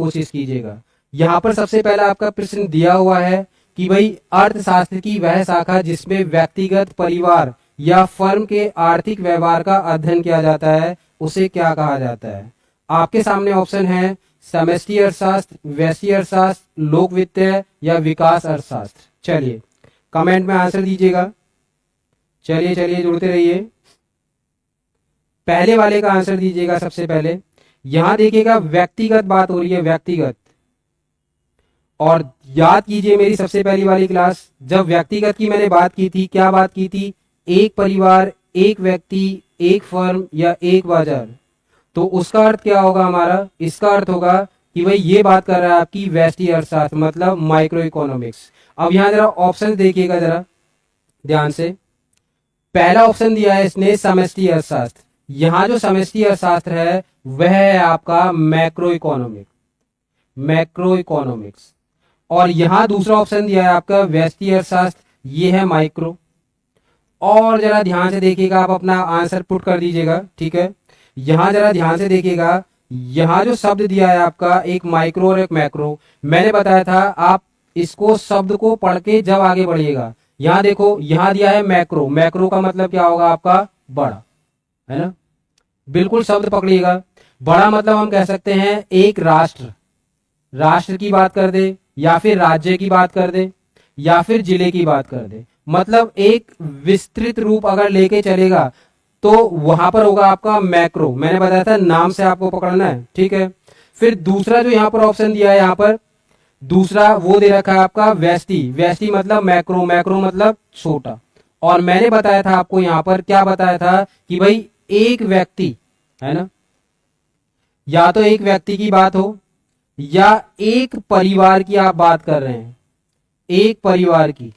कोशिश कीजिएगा। यहाँ पर सबसे पहला आपका प्रश्न दिया हुआ है कि भाई अर्थशास्त्र की वह शाखा जिसमें व्यक्तिगत, परिवार या फर्म के आर्थिक व्यवहार का अध्ययन किया जाता है उसे क्या कहा जाता है। आपके सामने ऑप्शन है समष्टि अर्थशास्त्र, व्यष्टि अर्थशास्त्र, लोक वित्तीय या विकास अर्थशास्त्र। चलिए कमेंट में आंसर दीजिएगा। चलिए जुड़ते रहिए। पहले वाले का आंसर दीजिएगा सबसे पहले। यहां देखिएगा व्यक्तिगत बात हो रही है, व्यक्तिगत। और याद कीजिए मेरी सबसे पहली वाली क्लास, जब व्यक्तिगत की मैंने बात की थी, क्या बात की थी, एक परिवार, एक व्यक्ति, एक फर्म या एक बाजार। तो उसका अर्थ क्या होगा हमारा, इसका अर्थ होगा कि भाई ये बात कर रहा है आपकी व्यष्टि अर्थशास्त्र, मतलब माइक्रो इकोनॉमिक्स। अब यहां जरा ऑप्शन देखिएगा जरा ध्यान से। पहला ऑप्शन दिया है इसने समष्टि अर्थशास्त्र। यहां जो समष्टि अर्थशास्त्र है वह है आपका मैक्रो इकोनॉमिक्स। और यहां दूसरा ऑप्शन दिया है आपका व्यष्टि अर्थशास्त्र, ये है माइक्रो। और जरा ध्यान से देखिएगा, आप अपना आंसर पुट कर दीजिएगा, ठीक है। यहां जरा ध्यान से देखिएगा, यहां जो शब्द दिया है आपका, एक माइक्रो और एक मैक्रो, मैंने बताया था आप इसको शब्द को पढ़ के जब आगे बढ़िएगा। यहां देखो, यहां दिया है मैक्रो, मैक्रो का मतलब क्या होगा आपका, बड़ा, है ना। बिल्कुल शब्द पकड़िएगा। बड़ा मतलब हम कह सकते हैं एक राष्ट्र की बात कर दे, या फिर राज्य की बात कर दे, या फिर जिले की बात कर दे। मतलब एक विस्तृत रूप अगर लेके चलेगा तो वहां पर होगा आपका मैक्रो। मैंने बताया था नाम से आपको पकड़ना है, ठीक है। फिर दूसरा जो यहाँ पर ऑप्शन दिया है, यहाँ पर दूसरा वो दे रखा है आपका व्यष्टि मतलब मैक्रो मतलब छोटा। और मैंने बताया था आपको यहाँ पर, क्या बताया था कि भाई एक व्यक्ति, है ना, या तो एक व्यक्ति की बात हो या एक परिवार की आप बात कर रहे हैं, एक परिवार की,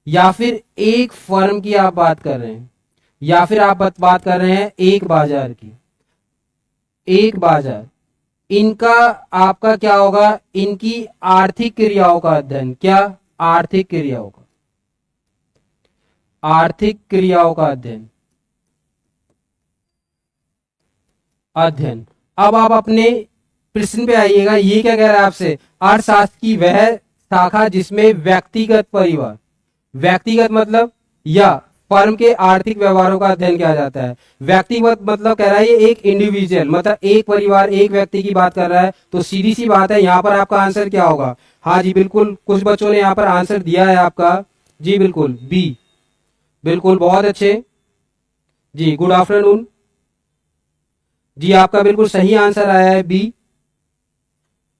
या फिर एक फर्म की आप बात कर रहे हैं, या फिर आप बात कर रहे हैं एक बाजार की, एक बाजार। इनका आपका क्या होगा, इनकी आर्थिक क्रियाओं का अध्ययन। क्या, आर्थिक क्रियाओं का अध्ययन। अब आप अपने प्रश्न पे आइएगा। ये क्या कह रहा है आपसे, अर्थशास्त्र की वह शाखा जिसमें व्यक्तिगत, परिवार, व्यक्तिगत मतलब या फर्म के आर्थिक व्यवहारों का अध्ययन किया जाता है। व्यक्तिगत मतलब कह रहा है ये एक इंडिविजुअल, मतलब एक परिवार, एक व्यक्ति की बात कर रहा है। तो सीधी सी बात है, यहाँ पर आपका आंसर क्या होगा। हाँ जी बिल्कुल, कुछ बच्चों ने यहाँ पर आंसर दिया है आपका, जी बिल्कुल बी, बिल्कुल बहुत अच्छे जी, गुड आफ्टरनून जी, आपका बिल्कुल सही आंसर आया है बी,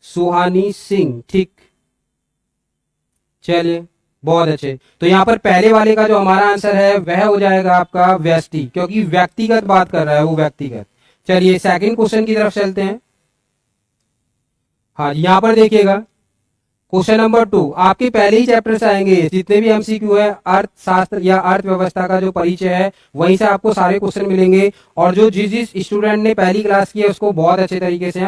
सुहानी सिंह, ठीक। चलिए बहुत अच्छे। तो यहाँ पर पहले वाले का जो हमारा आंसर है वह हो जाएगा आपका व्यष्टि, क्योंकि व्यक्तिगत बात कर रहा है वो, व्यक्तिगत। चलिए सेकंड क्वेश्चन की तरफ चलते हैं। हाँ यहाँ पर देखिएगा, क्वेश्चन नंबर 2 आपके पहले ही चैप्टर से आएंगे। जितने भी एमसीक्यू है, अर्थशास्त्र या अर्थव्यवस्था का जो परिचय है वहीं से आपको सारे क्वेश्चन मिलेंगे। और जो जिस स्टूडेंट ने पहली क्लास की है उसको बहुत अच्छे तरीके से